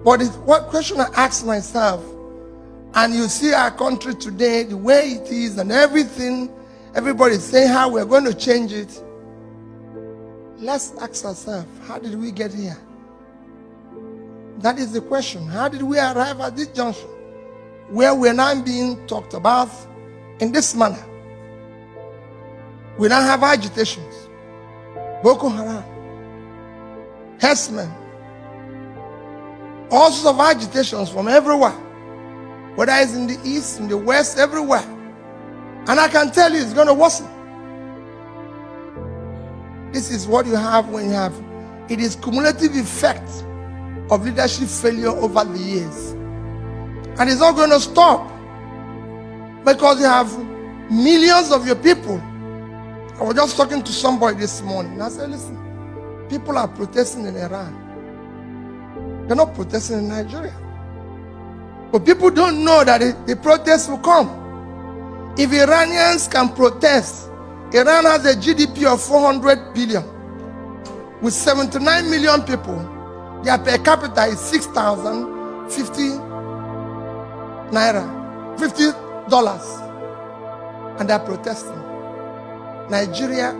But what question I ask myself, and you see our country today, the way it is and everything, everybody is saying how we're going to change it. Let's ask ourselves, how did we get here? That is the question. How did we arrive at this junction where we're now being talked about in this manner? We now have agitations, Boko Haram, herdsmen, all sorts of agitations from everywhere, whether it's in the east, in the west, everywhere. And I can tell you it's going to worsen. This is what you have when you have, it is cumulative effect of leadership failure over the years. And it's not going to stop because you have millions of your people. I was just talking to somebody this morning and I said, listen, people are protesting in Iran. They're not protesting in Nigeria. But people don't know that the protests will come. If Iranians can protest, Iran has a GDP of 400 billion. With 79 million people, their per capita is 6,050 naira, $50. And they're protesting. Nigeria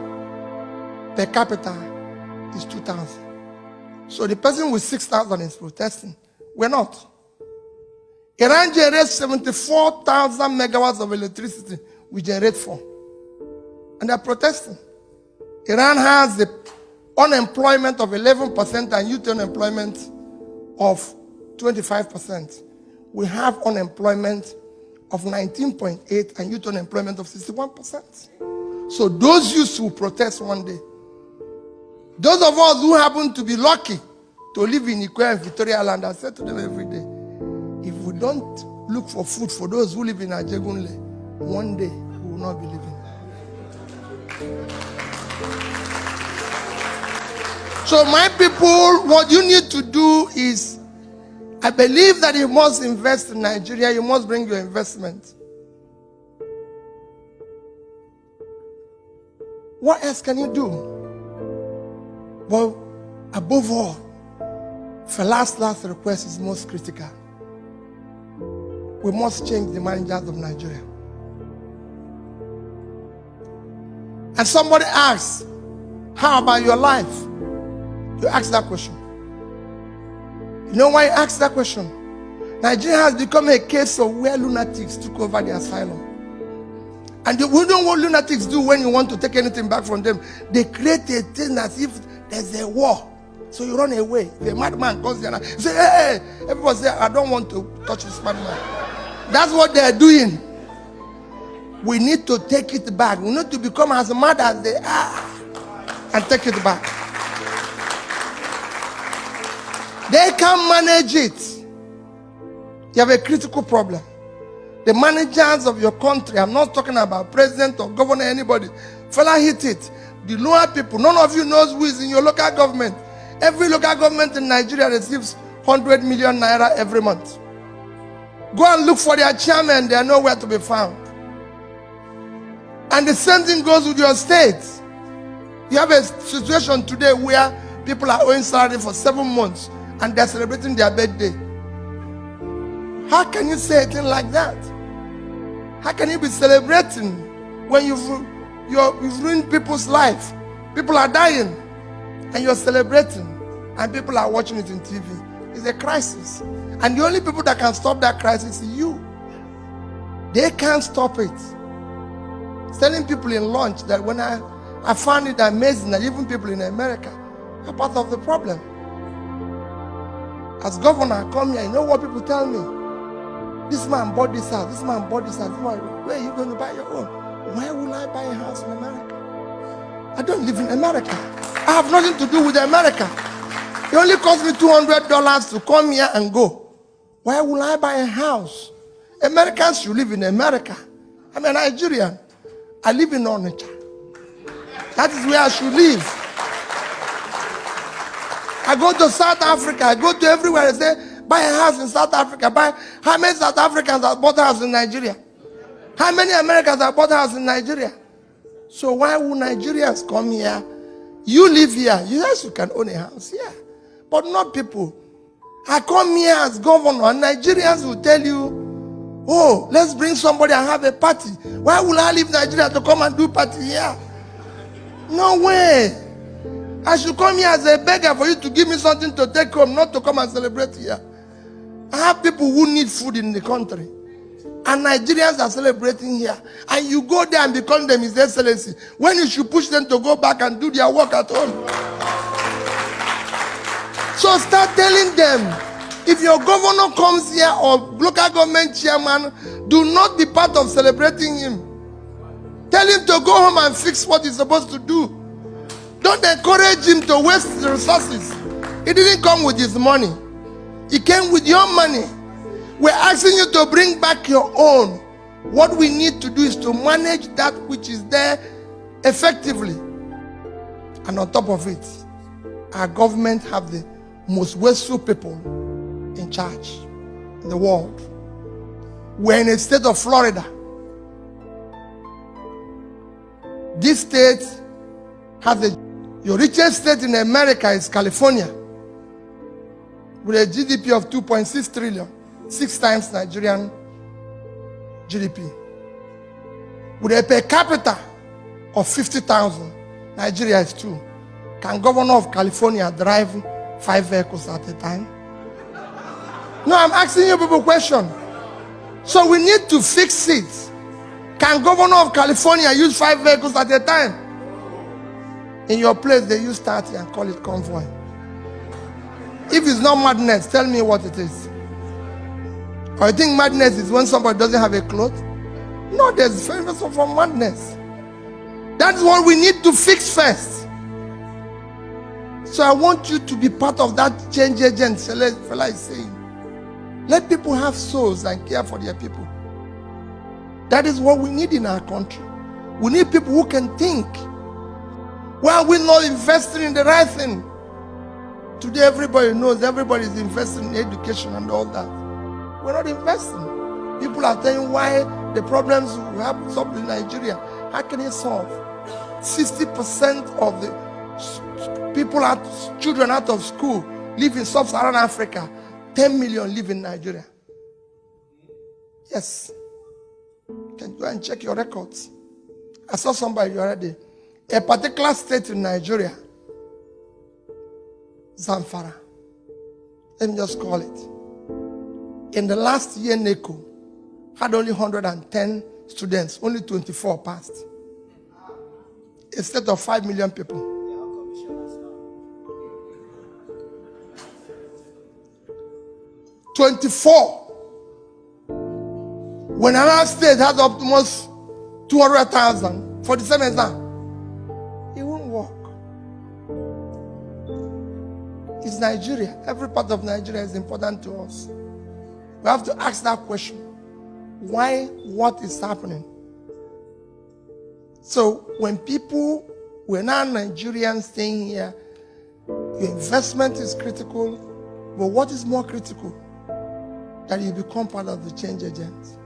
per capita is 2,000. So the person with 6,000 is protesting. We're not. Iran generates 74,000 megawatts of electricity. We generate 4. And they're protesting. Iran has the unemployment of 11% and youth unemployment of 25%. We have unemployment of 19.8 and youth unemployment of 61%. So those youths will protest one day. Those of us who happen to be lucky to live in Ikwe and Victoria Land, I say to them every day, if we don't look for food for those who live in Ajegunle, one day we will not be living. So my people, what you need to do is, I believe that you must invest in Nigeria, you must bring your investment. What else can you do? Well, above all, for last request is most critical. We must change the managers of Nigeria. And somebody asks, how about your life? You ask that question. You know why you ask that question? Nigeria has become a case of where lunatics took over the asylum. And we know what lunatics do when you want to take anything back from them. They create a thing as if there's a war. So you run away. The madman comes there and say, hey, everybody say, I don't want to touch this madman. That's what they're doing. We need to take it back. We need to become as mad as they are and take it back. They can't manage it. You have a critical problem. The managers of your country, I'm not talking about president or governor, anybody. Fella hit it. The lower people, none of you knows who is in your local government. Every local government in Nigeria receives 100 million naira every month. Go and look for their chairman, they are nowhere to be found. And the same thing goes with your state. You have a situation today where people are owing salary for 7 months and they're celebrating their birthday. How can you say a thing like that? How can you be celebrating when you've ruined people's life? People are dying and you're celebrating and people are watching it on TV. It's a crisis. And the only people that can stop that crisis is you. They can't stop it. Telling people in lunch that when I found it amazing that even people in America are part of the problem. As governor, I come here, you know what people tell me? This man bought this house, this man bought this house. Where are you going to buy your own? Why will I buy a house in America? I don't live in America. I have nothing to do with America. It only cost me $200 to come here and go. Why will I buy a house? Americans should live in America. I'm a Nigerian. I live in Onitsha. That is where I should live. I go to South Africa. I go to everywhere. I say, buy a house in South Africa. How many South Africans have bought a house in Nigeria? How many Americans have bought a house in Nigeria? So why would Nigerians come here? You live here. Yes, you can own a house here. But not people. I come here as governor, and Nigerians will tell you, oh, let's bring somebody and have a party. Why will I leave Nigeria to come and do party here? No way. I should come here as a beggar for you to give me something to take home, not to come and celebrate here. I have people who need food in the country, and Nigerians are celebrating here. And you go there and become them His Excellency, when you should push them to go back and do their work at home. So start telling them, if your governor comes here or local government chairman, do not be part of celebrating him. Tell him to go home and fix what he's supposed to do. Don't encourage him to waste the resources. He didn't come with his money. He came with your money. We're asking you to bring back your own. What we need to do is to manage that which is there effectively. And on top of it, our government have the most wasteful people in charge in the world. We're in a state of Florida. This state has your richest state in America is California, with a GDP of 2.6 trillion, 6 times Nigerian GDP. With a per capita of 50,000, Nigeria is 2. Can governor of California drive 5 vehicles at a time? No, I'm asking you people a question. So we need to fix it. Can governor of California use 5 vehicles at a time? In your place, they use 30 and call it convoy. If it's not madness, tell me what it is. Or you think madness is when somebody doesn't have a cloth? No, there's difference from madness. That's what we need to fix first. So I want you to be part of that change agent fella is saying. Let people have souls and care for their people. That is what we need in our country. We need people who can think. Why are we not investing in the right thing? Today everybody knows everybody is investing in education and all that. We're not investing. People are telling why the problems we have in Nigeria. How can it solve? 60% of the people, children out of school live in sub-Saharan Africa. 10 million live in Nigeria. Yes. You can go and check your records. I saw somebody already. A particular state in Nigeria, Zamfara. Let me just call it. In the last year, NECO had only 110 students. Only 24 passed. A state of 5 million people. 24. When another state has almost 200,000 for the same exam, it won't work. It's Nigeria. Every part of Nigeria is important to us. We have to ask that question. Why? What is happening? So when we're now Nigerians staying here, your investment is critical, but what is more critical? That you become part of the change agent.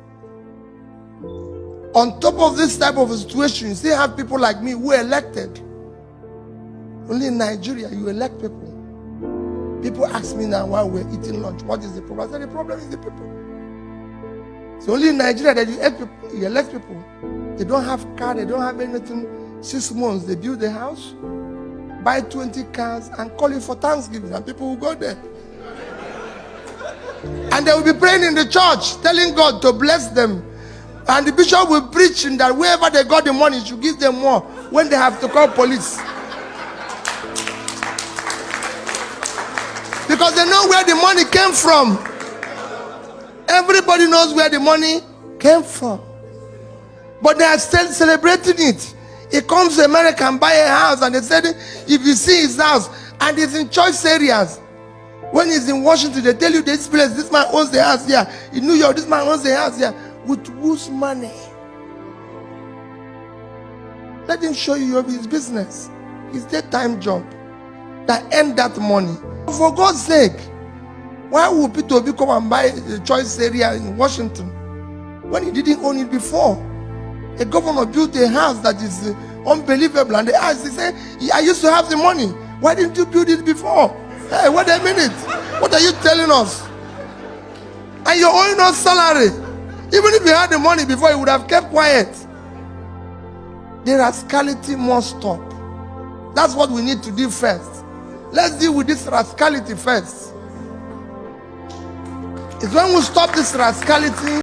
On top of this type of situation, you still have people like me who are elected. Only in Nigeria, you elect people. People ask me now while we're eating lunch, what is the problem? I said, the problem is the people. So only in Nigeria that you elect people. They don't have car, they don't have anything. 6 months, they build a house, buy 20 cars, and call it for Thanksgiving, and people will go there. And they will be praying in the church, telling God to bless them. And the bishop will preach that wherever they got the money, should give them more when they have to call police. Because they know where the money came from. Everybody knows where the money came from. But they are still celebrating it. He comes to America and buy a house, and they said, if you see his house, and it's in choice areas. When he's in Washington, they tell you this place, this man owns the house here. In New York, this man owns the house here. With whose money? Let him show you his business. His daytime job. That earn that money. For God's sake, why would Peter Obi come and buy a choice area in Washington when he didn't own it before? A governor built a house that is unbelievable, and they asked, he said, I used to have the money. Why didn't you build it before? Hey, wait a minute. What are you telling us? And you're owing us salary. Even if you had the money before, you would have kept quiet. The rascality must stop. That's what we need to do first. Let's deal with this rascality first. It's when we stop this rascality